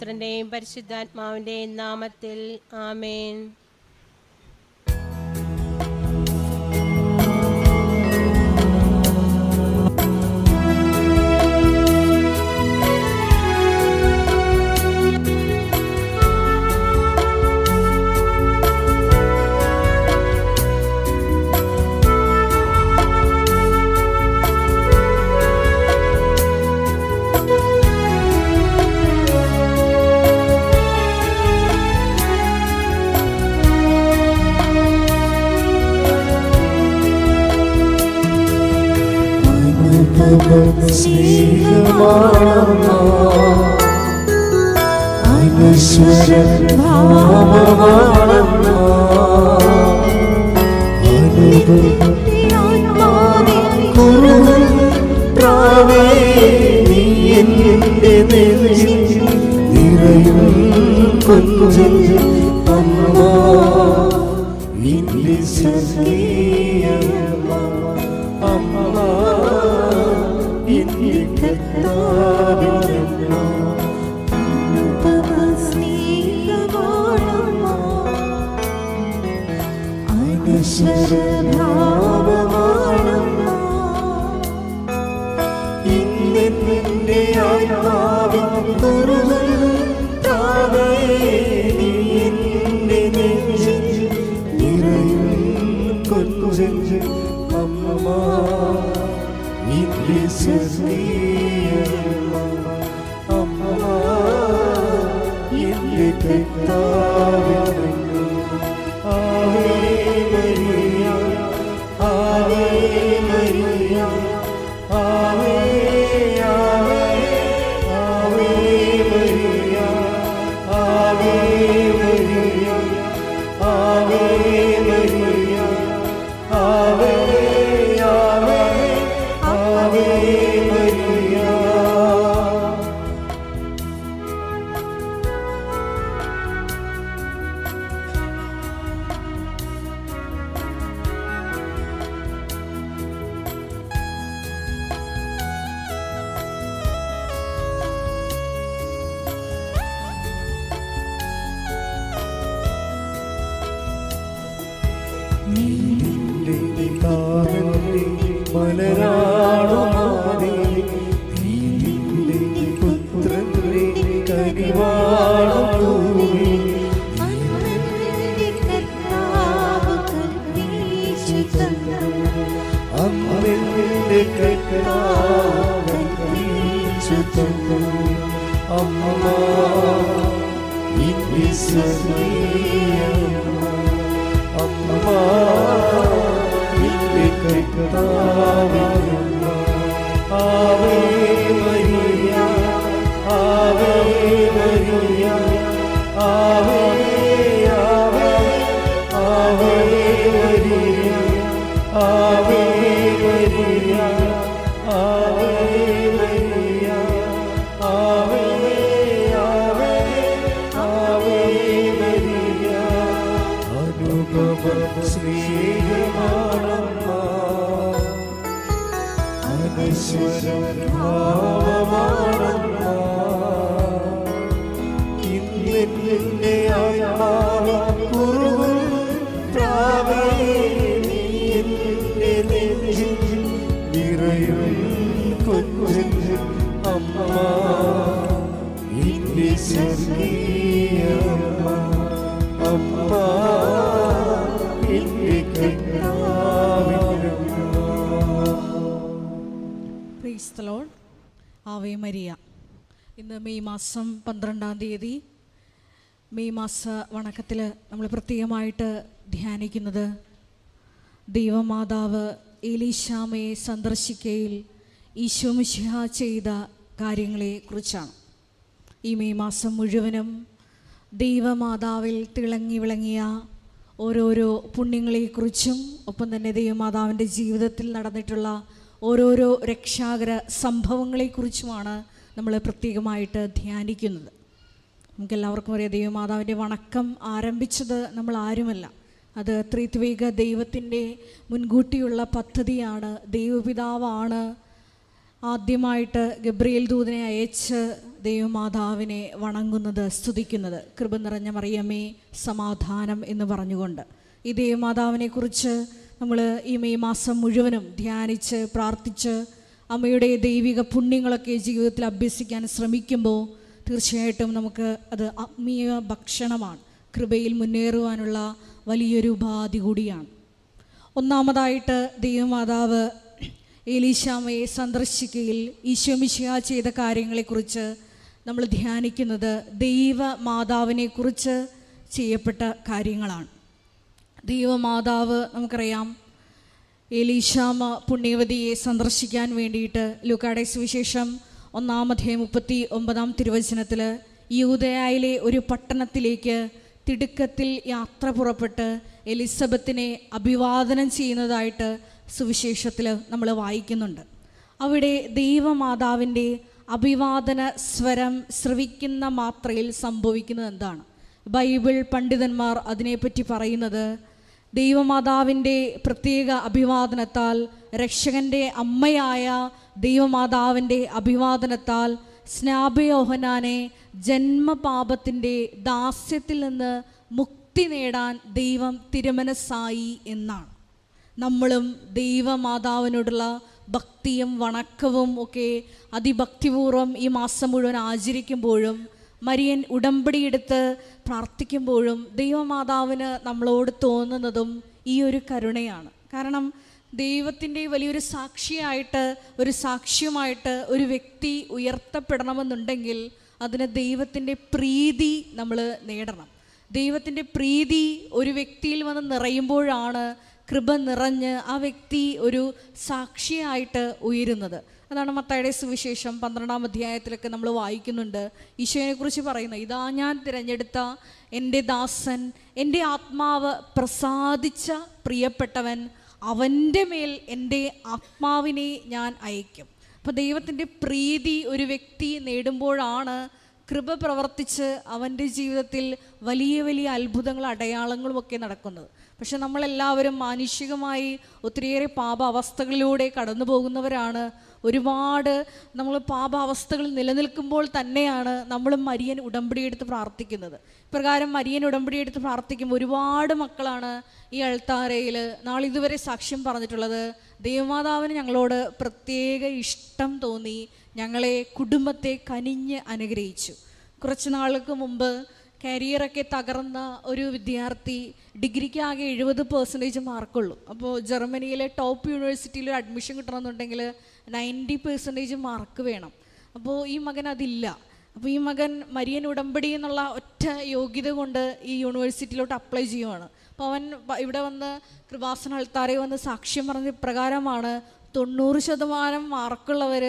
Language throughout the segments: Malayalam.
പുത്രന്റെയും പരിശുദ്ധാത്മാവിന്റെയും നാമത്തിൽ ആമേൻ. Ave Maria. ഇന്ന് മെയ് മാസം 12-ാം തീയതി മെയ് മാസ വണക്കത്തിൽ നമ്മൾ പ്രത്യേകമായിട്ട് ധ്യാനിക്കുന്നത് ദൈവമാതാവ് എലീശാമയെ സന്ദർശിക്കയിൽ ഈശോ മിശിഹ ചെയ്ത കാര്യങ്ങളെ കുറിച്ചാണ്. ഈ മെയ് മാസം മുഴുവനും ദൈവമാതാവിൽ തിളങ്ങി വിളങ്ങിയ ഓരോരോ പുണ്യങ്ങളെക്കുറിച്ചും ഒപ്പം തന്നെ ദൈവമാതാവിൻ്റെ ജീവിതത്തിൽ നടന്നിട്ടുള്ള ഓരോരോ രക്ഷാകര സംഭവങ്ങളെക്കുറിച്ചുമാണ് നമ്മൾ പ്രത്യേകമായിട്ട് ധ്യാനിക്കുന്നത്. നമുക്കെല്ലാവർക്കും അറിയാം, ദൈവമാതാവിൻ്റെ വണക്കം ആരംഭിച്ചത് നമ്മൾ ആരുമല്ല, അത് ത്രിത്വൈക ദൈവത്തിൻ്റെ മുൻകൂട്ടിയുള്ള പദ്ധതിയാണ്. ദൈവപിതാവാണ് ആദ്യമായിട്ട് ഗബ്രിയേൽ ദൂതനെ അയച്ച് ദൈവമാതാവിനെ വണങ്ങുന്നത്, സ്തുതിക്കുന്നത്. കൃപ നിറഞ്ഞ മറിയമേ സമാധാനം എന്ന് പറഞ്ഞുകൊണ്ട് ഈ ദൈവമാതാവിനെക്കുറിച്ച് നമ്മൾ ഈ മെയ് മാസം മുഴുവനും ധ്യാനിച്ച് പ്രാർത്ഥിച്ച് അമ്മയുടെ ദൈവിക പുണ്യങ്ങളൊക്കെ ജീവിതത്തിൽ അഭ്യസിക്കാൻ ശ്രമിക്കുമ്പോൾ തീർച്ചയായിട്ടും നമുക്ക് അത് ആത്മീയ ഭക്ഷണമാണ്, കൃപയിൽ മുന്നേറുവാനുള്ള വലിയൊരു ഉപാധി കൂടിയാണ്. ഒന്നാമതായിട്ട് ദൈവമാതാവ് എലീശാമയെ സന്ദർശിക്കയിൽ ഈശോ മിശിഹാ ചെയ്ത കാര്യങ്ങളെക്കുറിച്ച് നമ്മൾ ധ്യാനിക്കുന്നത് ദൈവമാതാവിനെക്കുറിച്ച് ചെയ്യപ്പെട്ട കാര്യങ്ങളാണ്. ദൈവമാതാവ് നമുക്കറിയാം, എലീശാമ പുണ്യവതിയെ സന്ദർശിക്കാൻ വേണ്ടിയിട്ട് ലൂക്കായുടെ സുവിശേഷം 1:39 തിരുവചനത്തിൽ യൂദയായിലെ ഒരു പട്ടണത്തിലേക്ക് തിടുക്കത്തിൽ യാത്ര പുറപ്പെട്ട് എലിസബത്തിനെ അഭിവാദനം ചെയ്യുന്നതായിട്ട് സുവിശേഷത്തിൽ നമ്മൾ വായിക്കുന്നുണ്ട്. അവിടെ ദൈവമാതാവിൻ്റെ അഭിവാദന സ്വരം ശ്രവിക്കുന്ന മാത്രയിൽ സംഭവിക്കുന്നത് എന്താണ്? ബൈബിൾ പണ്ഡിതന്മാർ അതിനെപ്പറ്റി പറയുന്നത്, ദൈവമാതാവിൻ്റെ പ്രത്യേക അഭിവാദനത്താൽ, രക്ഷകൻ്റെ അമ്മയായ ദൈവമാതാവിൻ്റെ അഭിവാദനത്താൽ സ്നാപയോഹന്നാനെ ജന്മപാപത്തിൻ്റെ ദാസ്യത്തിൽ നിന്ന് മുക്തി നേടാൻ ദൈവം തിരുമനസ്സായി എന്നാണ്. നമ്മളും ദൈവമാതാവിനോടുള്ള ഭക്തിയും വണക്കവും ഒക്കെ അതിഭക്തിപൂർവ്വം ഈ മാസം മുഴുവൻ ആചരിക്കുമ്പോഴും മരിയൻ ഉടമ്പടിയെടുത്ത് പ്രാർത്ഥിക്കുമ്പോഴും ദൈവമാതാവിന് നമ്മളോട് തോന്നുന്നതും ഈ ഒരു കരുണയാണ്. കാരണം ദൈവത്തിൻ്റെ വലിയൊരു സാക്ഷിയായിട്ട്, ഒരു സാക്ഷ്യമായിട്ട് ഒരു വ്യക്തി ഉയർത്തപ്പെടണമെന്നുണ്ടെങ്കിൽ അതിന് ദൈവത്തിൻ്റെ പ്രീതി നമ്മൾ നേടണം. ദൈവത്തിൻ്റെ പ്രീതി ഒരു വ്യക്തിയിൽ വന്ന് നിറയുമ്പോഴാണ് കൃപ നിറഞ്ഞ് ആ വ്യക്തി ഒരു സാക്ഷിയായിട്ട് ഉയരുന്നത്. അതാണ് മത്തായിയുടെ സുവിശേഷം 12-ാം അധ്യായത്തിലൊക്കെ നമ്മൾ വായിക്കുന്നുണ്ട്. ഈശോയെക്കുറിച്ച് പറയുന്നത്, ഇതാ ഞാൻ തിരഞ്ഞെടുത്ത എൻ്റെ ദാസൻ, എൻ്റെ ആത്മാവ് പ്രസാദിച്ച പ്രിയപ്പെട്ടവൻ, അവൻ്റെ മേൽ എൻ്റെ ആത്മാവിനെ ഞാൻ അയക്കും. അപ്പോൾ ദൈവത്തിൻ്റെ പ്രീതി ഒരു വ്യക്തി നേടുമ്പോഴാണ് കൃപ പ്രവർത്തിച്ച് അവൻ്റെ ജീവിതത്തിൽ വലിയ വലിയ അത്ഭുതങ്ങളും അടയാളങ്ങളും ഒക്കെ നടക്കുന്നത്. പക്ഷെ നമ്മളെല്ലാവരും മാനുഷികമായി ഒത്തിരിയേറെ പാപാവസ്ഥകളിലൂടെ കടന്നു പോകുന്നവരാണ്. ഒരുപാട് നമ്മൾ പാപാവസ്ഥകളിൽ നിലനിൽക്കുമ്പോൾ തന്നെയാണ് നമ്മൾ മരിയൻ ഉടമ്പടിയെടുത്ത് പ്രാർത്ഥിക്കുന്നത്. ഇപ്രകാരം മരിയൻ ഉടമ്പടിയെടുത്ത് പ്രാർത്ഥിക്കുമ്പോൾ ഒരുപാട് മക്കളാണ് ഈ അൾത്താരയിൽ നാളിതുവരെ സാക്ഷ്യം പറഞ്ഞിട്ടുള്ളത്. ദൈവമാതാവിന് ഞങ്ങളോട് പ്രത്യേക ഇഷ്ടം തോന്നി, ഞങ്ങളെ കുടുംബത്തെ കനിഞ്ഞ് അനുഗ്രഹിച്ചു. കുറച്ച് നാൾക്ക് മുമ്പ് കരിയറൊക്കെ തകർന്ന ഒരു വിദ്യാർത്ഥി, ഡിഗ്രിക്ക് ആകെ 70% മാർക്കുള്ളൂ. അപ്പോൾ ജർമ്മനിയിലെ ടോപ്പ് യൂണിവേഴ്സിറ്റിയിൽ ഒരു അഡ്മിഷൻ കിട്ടണമെന്നുണ്ടെങ്കിൽ 90% മാർക്ക് വേണം. അപ്പോൾ ഈ മകൻ അതില്ല. അപ്പോൾ ഈ മകൻ മരിയൻ ഉടമ്പടി എന്നുള്ള ഒറ്റ യോഗ്യത കൊണ്ട് ഈ യൂണിവേഴ്സിറ്റിയിലോട്ട് അപ്ലൈ ചെയ്യുവാണ്. അപ്പോൾ അവൻ ഇവിടെ വന്ന് കൃപാസന അൾത്താരെ വന്ന് സാക്ഷ്യം പറഞ്ഞ പ്രകാരമാണ് 90% മാർക്കുള്ളവർ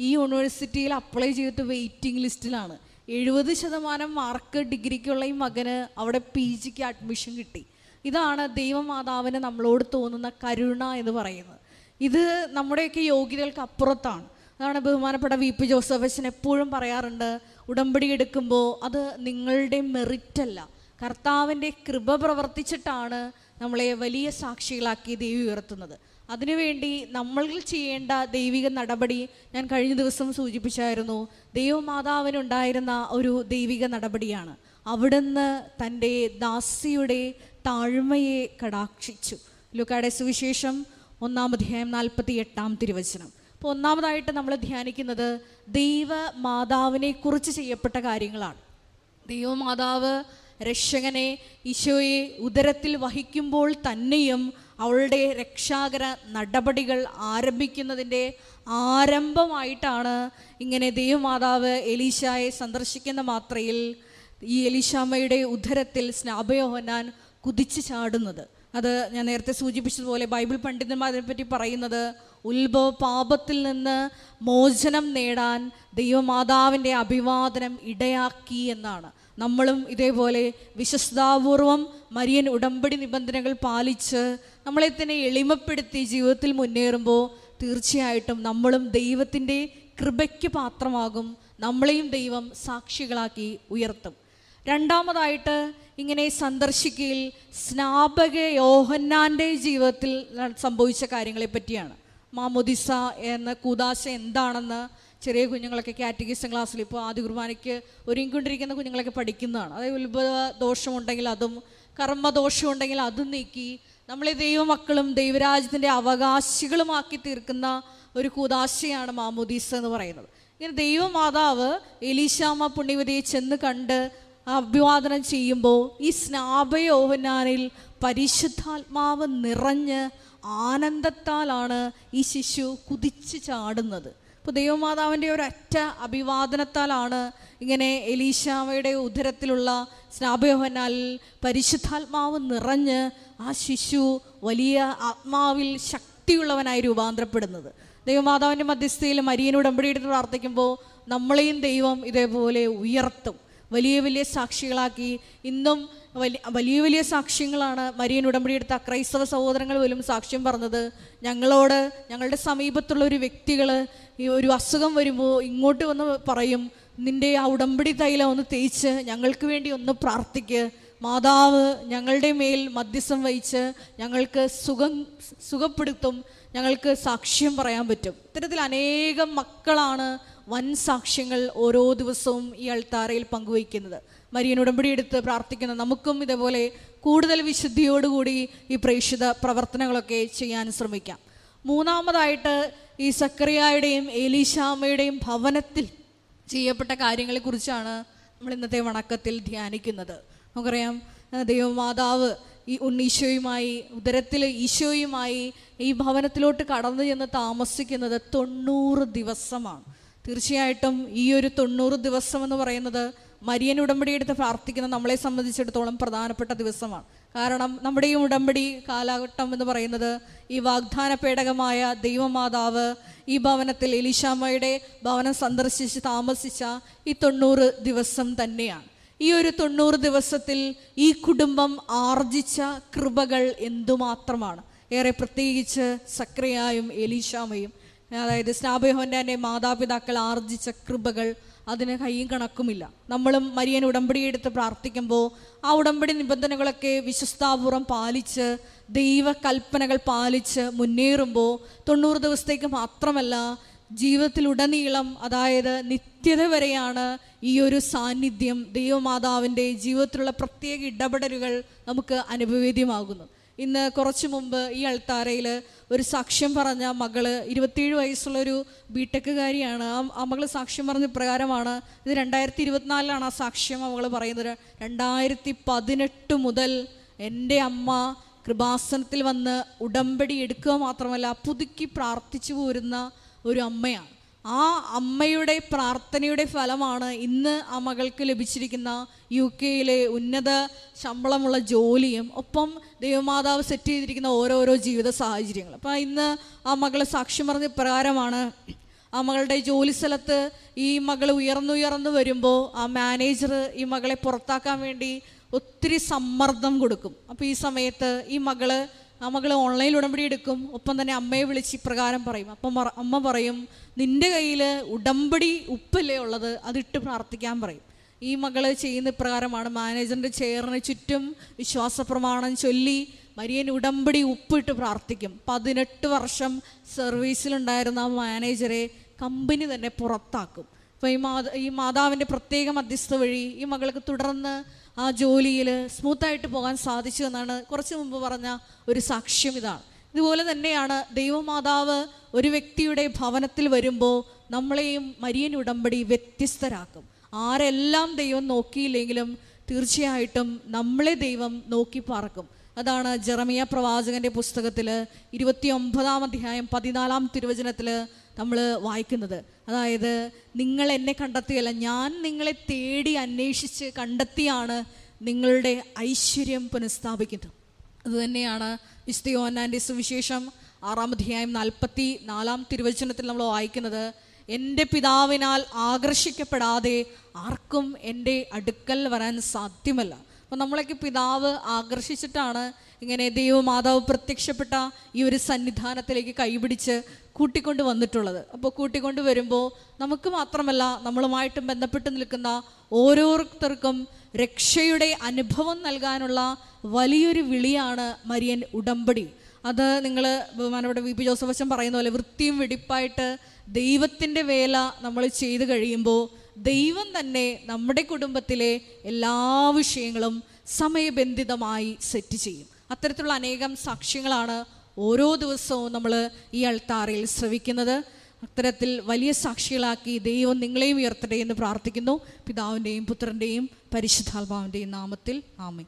ഈ യൂണിവേഴ്സിറ്റിയിൽ അപ്ലൈ ചെയ്തിട്ട് വെയിറ്റിംഗ് ലിസ്റ്റിലാണ്. 70% മാർക്ക് ഡിഗ്രിക്കുള്ള ഈ മകന് അവിടെ PGക്ക് അഡ്മിഷൻ കിട്ടി. ഇതാണ് ദൈവമാതാവിന് നമ്മളോട് തോന്നുന്ന കരുണ എന്ന് പറയുന്നത്. ഇത് നമ്മുടെയൊക്കെ യോഗ്യതകൾക്ക് അപ്പുറത്താണ്. അതാണ് ബഹുമാനപ്പെട്ട VP ജോസഫ് അച്ഛൻ എപ്പോഴും പറയാറുണ്ട്, ഉടമ്പടി എടുക്കുമ്പോൾ അത് നിങ്ങളുടെ മെറിറ്റല്ല, കർത്താവിൻ്റെ കൃപ പ്രവർത്തിച്ചിട്ടാണ് നമ്മളെ വലിയ സാക്ഷികളാക്കി ദൈവം ഉയർത്തുന്നത്. അതിനുവേണ്ടി നമ്മൾ ചെയ്യേണ്ട ദൈവിക നടപടി ഞാൻ കഴിഞ്ഞ ദിവസം സൂചിപ്പിച്ചായിരുന്നു. ദൈവമാതാവിനുണ്ടായിരുന്ന ഒരു ദൈവിക നടപടിയാണ്. അവിടുന്ന് തൻ്റെ ദാസിയുടെ താഴ്മയെ കടാക്ഷിച്ചു. ലൂക്കായുടെ സുവിശേഷം 1:48 തിരുവചനം. അപ്പോൾ ഒന്നാമതായിട്ട് നമ്മൾ ധ്യാനിക്കുന്നത് ദൈവമാതാവിനെ കുറിച്ച് ചെയ്യപ്പെട്ട കാര്യങ്ങളാണ്. ദൈവമാതാവ് രക്ഷകനെ ഈശോയെ ഉദരത്തിൽ വഹിക്കുമ്പോൾ തന്നെയും അവളുടെ രക്ഷാകര നടപടികൾ ആരംഭിക്കുന്നതിൻ്റെ ആരംഭമായിട്ടാണ് ഇങ്ങനെ ദൈവമാതാവ് എലീശായെ സന്ദർശിക്കുന്ന മാത്രയിൽ ഈ എലീശാമ്മയുടെ ഉദരത്തിൽ സ്നാപയോഹന്നാൻ കുതിച്ചു ചാടുന്നത്. അത് ഞാൻ നേരത്തെ സൂചിപ്പിച്ചതുപോലെ ബൈബിൾ പണ്ഡിതന്മാരെ പറ്റി പറയുന്നത്, ഉത്ഭവ പാപത്തിൽ നിന്ന് മോചനം നേടാൻ ദൈവമാതാവിൻ്റെ അഭിവാദനം ഇടയാക്കി എന്നാണ്. നമ്മളും ഇതേപോലെ വിശ്വസ്താപൂർവം മരിയൻ ഉടമ്പടി നിബന്ധനകൾ പാലിച്ച് നമ്മളെ തന്നെ എളിമപ്പെടുത്തി ജീവിതത്തിൽ മുന്നേറുമ്പോൾ തീർച്ചയായിട്ടും നമ്മളും ദൈവത്തിൻ്റെ കൃപയ്ക്ക് പാത്രമാകും. നമ്മളെയും ദൈവം സാക്ഷികളാക്കി ഉയർത്തും. രണ്ടാമതായിട്ട് ഇങ്ങനെ സന്ദർശിക്കയിൽ സ്നാപക യോഹന്നാൻ്റെ ജീവിതത്തിൽ സംഭവിച്ച കാര്യങ്ങളെ പറ്റിയാണ്. മാമോദിസ എന്ന കൂദാശ എന്താണെന്ന്, ചെറിയ കുഞ്ഞുങ്ങളൊക്കെ കാറ്റഗിസം ക്ലാസ്സിൽ ഇപ്പോൾ ആദ്യ കുർബാനയ്ക്ക് ഒരുങ്ങിക്കൊണ്ടിരിക്കുന്ന കുഞ്ഞുങ്ങളൊക്കെ പഠിക്കുന്നതാണ്. അതായത് ഉത്ഭവ ദോഷമുണ്ടെങ്കിൽ അതും കർമ്മദോഷമുണ്ടെങ്കിൽ അതും നീക്കി നമ്മളെ ദൈവമക്കളും ദൈവരാജ്യത്തിൻ്റെ അവകാശികളുമാക്കി തീർക്കുന്ന ഒരു കൂദാശയാണ് മാമോദീസ എന്ന് പറയുന്നത്. ഇങ്ങനെ ദൈവമാതാവ് എലീശാമ്മ പുണ്യവതിയെ ചെന്ന് കണ്ട് അഭിവാദനം ചെയ്യുമ്പോൾ ഈ സ്നാപയോഹന്നാനിൽ പരിശുദ്ധാത്മാവ് നിറഞ്ഞ് ആനന്ദത്താലാണ് ഈ ശിശു കുതിച്ച് ചാടുന്നത്. ഇപ്പോൾ ദൈവമാതാവിൻ്റെ ഒരൊറ്റ അഭിവാദനത്താലാണ് ഇങ്ങനെ എലീശാമ്മയുടെ ഉദരത്തിലുള്ള സ്നാപയോഹന്നാനിൽ പരിശുദ്ധാത്മാവ് നിറഞ്ഞ് ആ ശിശു വലിയ ആത്മാവിൽ ശക്തിയുള്ളവനായി രൂപാന്തരപ്പെടുന്നത്. ദൈവമാതാവിൻ്റെ മധ്യസ്ഥയിൽ മരിയൻ ഉടമ്പടിയെടുത്ത് പ്രാർത്ഥിക്കുമ്പോൾ നമ്മളെയും ദൈവം ഇതേപോലെ ഉയർത്തും, വലിയ വലിയ സാക്ഷികളാക്കി. ഇന്നും വലിയ വലിയ സാക്ഷ്യങ്ങളാണ് മരിയൻ ഉടമ്പടിയെടുത്ത ക്രൈസ്തവ സഹോദരങ്ങൾ പോലും സാക്ഷ്യം പറഞ്ഞത്. ഞങ്ങളോട് ഞങ്ങളുടെ സമീപത്തുള്ള ഒരു വ്യക്തികൾ ഈ ഒരു അസുഖം വരുമ്പോൾ ഇങ്ങോട്ട് വന്ന് പറയും, നിൻ്റെ ആ ഉടമ്പടി തൈലം ഒന്ന് തേച്ച് ഞങ്ങൾക്ക് വേണ്ടി ഒന്ന് പ്രാർത്ഥിക്ക്, മാതാവ് ഞങ്ങളുടെ മേൽ മധ്യസ്ഥം വഹിച്ച് ഞങ്ങൾക്ക് സുഖപ്പെടുത്തും, ഞങ്ങൾക്ക് സാക്ഷ്യം പറയാൻ പറ്റും. ഇത്തരത്തിൽ അനേകം മക്കളാണ് വൻ സാക്ഷ്യങ്ങൾ ഓരോ ദിവസവും ഈ അൾത്താരയിൽ പങ്കുവയ്ക്കുന്നത്. മരിയൻ ഉടമ്പടി എടുത്ത് പ്രാർത്ഥിക്കുന്ന നമുക്കും ഇതേപോലെ കൂടുതൽ വിശുദ്ധിയോടുകൂടി ഈ പ്രേക്ഷിത പ്രവർത്തനങ്ങളൊക്കെ ചെയ്യാൻ ശ്രമിക്കാം. മൂന്നാമതായിട്ട് ഈ സക്കറിയായുടെയും എലീശാമ്മയുടെയും ഭവനത്തിൽ ചെയ്യപ്പെട്ട കാര്യങ്ങളെക്കുറിച്ചാണ് നമ്മൾ ഇന്നത്തെ വണക്കത്തിൽ ധ്യാനിക്കുന്നത്. നമുക്കറിയാം, ദൈവമാതാവ് ഈ ഉണ്ണീശോയുമായി ഉദരത്തിൽ ഈശോയുമായി ഈ ഭവനത്തിലോട്ട് കടന്നു ചെന്ന് താമസിക്കുന്നത് 90 ദിവസമാണ്. തീർച്ചയായിട്ടും ഈ ഒരു 90 ദിവസം എന്ന് പറയുന്നത് മരിയൻ ഉടമ്പടി എടുത്ത് പ്രാർത്ഥിക്കുന്ന നമ്മളെ സംബന്ധിച്ചിടത്തോളം പ്രധാനപ്പെട്ട ദിവസമാണ്. കാരണം നമ്മുടെ ഈ ഉടമ്പടി കാലഘട്ടം എന്ന് പറയുന്നത് ഈ വാഗ്ദാന പേടകമായ ദൈവമാതാവ് ഈ ഭവനത്തിൽ എലീശാമ്മയുടെ ഭവനം സന്ദർശിച്ച് താമസിച്ച ഈ 90 ദിവസം തന്നെയാണ്. ഈ ഒരു 90 ദിവസത്തിൽ ഈ കുടുംബം ആർജിച്ച കൃപകൾ എന്തുമാത്രമാണ്. ഏറെ പ്രത്യേകിച്ച് സക്രിയായും എലീശാമ്മയും, അതായത് സ്നാപയോഹന്നാന്റെ മാതാപിതാക്കൾ ആർജിച്ച കൃപകൾ അതിന് കയ്യും കണക്കുമില്ല. നമ്മളും മരിയൻ ഉടമ്പടി എടുത്ത് പ്രാർത്ഥിക്കുമ്പോൾ ആ ഉടമ്പടി നിബന്ധനകളൊക്കെ വിശ്വസ്താപൂർവം പാലിച്ച് ദൈവകൽപ്പനകൾ പാലിച്ച് മുന്നേറുമ്പോൾ 90 ദിവസത്തേക്ക് മാത്രമല്ല, ജീവിതത്തിലുടനീളം, അതായത് നിത്യത വരെയാണ് ഈ ഒരു സാന്നിധ്യം, ദൈവമാതാവിൻ്റെ ജീവിതത്തിലുള്ള പ്രത്യേക ഇടപെടലുകൾ നമുക്ക് അനുഭവേദ്യമാകുന്നു. ഇന്ന് കുറച്ച് മുമ്പ് ഈ അൾത്താരയിൽ ഒരു സാക്ഷ്യം പറഞ്ഞ മകള് 27 വയസ്സുള്ളൊരു ബിടെക്കുകാരിയാണ്. ആ മകള് സാക്ഷ്യം പറഞ്ഞ പ്രകാരമാണ്, ഇത് 2024 ആ സാക്ഷ്യം അവൾ പറയുന്നത്. 2018 മുതൽ എൻ്റെ അമ്മ കൃപാസനത്തിൽ വന്ന് ഉടമ്പടി എടുക്കുക മാത്രമല്ല പുതുക്കി പ്രാർത്ഥിച്ചു പോരുന്ന ഒരു അമ്മയാണ്. ആ അമ്മയുടെ പ്രാർത്ഥനയുടെ ഫലമാണ് ഇന്ന് ആ മകൾക്ക് ലഭിച്ചിരിക്കുന്ന UK ഉന്നത ശമ്പളമുള്ള ജോലിയും ഒപ്പം ദൈവമാതാവ് സെറ്റ് ചെയ്തിരിക്കുന്ന ഓരോരോ ജീവിത സാഹചര്യങ്ങൾ. അപ്പോൾ ഇന്ന് ആ മകൾ സാക്ഷ്യം പറഞ്ഞ പ്രകാരമാണ്, ആ മകളുടെ ജോലി സ്ഥലത്ത് ഈ മകൾ ഉയർന്നു വരുമ്പോൾ ആ മാനേജർ ഈ മകളെ പുറത്താക്കാൻ വേണ്ടി ഒത്തിരി സമ്മർദ്ദം കൊടുക്കും. അപ്പോൾ ഈ സമയത്ത് ഈ മകൾ ഓൺലൈനിൽ ഉടമ്പടി എടുക്കും. ഒപ്പം തന്നെ അമ്മയെ വിളിച്ച് ഇപ്രകാരം പറയും. അപ്പം അമ്മ പറയും, നിൻ്റെ കയ്യിൽ ഉടമ്പടി ഉപ്പല്ലേ ഉള്ളത്, അതിട്ട് പ്രാർത്ഥിക്കാൻ പറയും. ഈ മകൾ ചെയ്യുന്ന ഇപ്രകാരമാണ്. മാനേജറിൻ്റെ ചെയറിന് ചുറ്റും വിശ്വാസ പ്രമാണം ചൊല്ലി മരിയൻ ഉടമ്പടി ഉപ്പിട്ട് പ്രാർത്ഥിക്കും. 18 വർഷം സർവീസിലുണ്ടായിരുന്ന ആ മാനേജറെ കമ്പനി തന്നെ പുറത്താക്കും. അപ്പോൾ ഈ മാതാവിൻ്റെ പ്രത്യേക മധ്യസ്ഥ വഴി ഈ മകൾക്ക് തുടർന്ന് ആ ജോലിയിൽ സ്മൂത്തായിട്ട് പോകാൻ സാധിച്ചു എന്നാണ് കുറച്ച് മുമ്പ് പറഞ്ഞ ഒരു സാക്ഷ്യം. ഇതാണ്. ഇതുപോലെ തന്നെയാണ് ദൈവമാതാവ് ഒരു വ്യക്തിയുടെ ഭവനത്തിൽ വരുമ്പോൾ നമ്മളെയും മരിയൻ ഉടമ്പടി വ്യത്യസ്തരാക്കും. ആരെല്ലാം ദൈവം നോക്കിയില്ലെങ്കിലും തീർച്ചയായിട്ടും നമ്മളെ ദൈവം നോക്കി പാർക്കും. അതാണ് ജെറമിയ പ്രവാചകന്റെ പുസ്തകത്തിൽ 29-ാം അധ്യായം 14-ാം തിരുവചനത്തിൽ നമ്മൾ വായിക്കുന്നത്. അതായത്, നിങ്ങൾ എന്നെ കണ്ടെത്തിയല്ല, ഞാൻ നിങ്ങളെ തേടി അന്വേഷിച്ച് കണ്ടെത്തിയാണ് നിങ്ങളുടെ ഐശ്വര്യം പുനഃസ്ഥാപിക്കുന്നത്. അതുതന്നെയാണ് വിശുദ്ധ യോഹന്നാൻ്റെ സുവിശേഷം 6-ാം അധ്യായം 44-ാം തിരുവചനത്തിൽ നമ്മൾ വായിക്കുന്നത്. എൻ്റെ പിതാവിനാൽ ആകർഷിക്കപ്പെടാതെ ആർക്കും എൻ്റെ അടുക്കൽ വരാൻ സാധ്യമല്ല. അപ്പോൾ നമ്മളൊക്കെ പിതാവ് ആകർഷിച്ചിട്ടാണ് ഇങ്ങനെ ദൈവമാതാവ് പ്രത്യക്ഷപ്പെട്ട ഈ ഒരു സന്നിധാനത്തിലേക്ക് കൈപിടിച്ച് കൂട്ടിക്കൊണ്ട് വന്നിട്ടുള്ളത്. അപ്പോൾ കൂട്ടിക്കൊണ്ട് വരുമ്പോൾ നമുക്ക് മാത്രമല്ല, നമ്മളുമായിട്ട് ബന്ധപ്പെട്ട് നിൽക്കുന്ന ഓരോരുത്തർക്കും രക്ഷയുടെ അനുഭവം നൽകാനുള്ള വലിയൊരു വിളിയാണ് മരിയൻ ഉടമ്പടി. അത് നിങ്ങൾ ബഹുമാനപ്പെട്ട VP ജോസഫ് അച്ഛൻ പറയുന്ന പോലെ വൃത്തിയും വെടിപ്പായിട്ട് ദൈവത്തിൻ്റെ വേല നമ്മൾ ചെയ്തു കഴിയുമ്പോൾ ദൈവം തന്നെ നമ്മുടെ കുടുംബത്തിലെ എല്ലാ വിഷയങ്ങളും സമയബന്ധിതമായി സെറ്റ് ചെയ്യും. അത്തരത്തിലുള്ള അനേകം സാക്ഷ്യങ്ങളാണ് ഓരോ ദിവസവും നമ്മൾ ഈ അൾത്താരയിൽ ശ്രവിക്കുന്നത്. അത്തരത്തിൽ വലിയ സാക്ഷികളാക്കി ദൈവം നിങ്ങളെയും ഉയർത്തട്ടെ എന്ന് പ്രാർത്ഥിക്കുന്നു. പിതാവിൻ്റെയും പുത്രൻ്റെയും പരിശുദ്ധാത്മാവിൻ്റെയും നാമത്തിൽ ആമേൻ.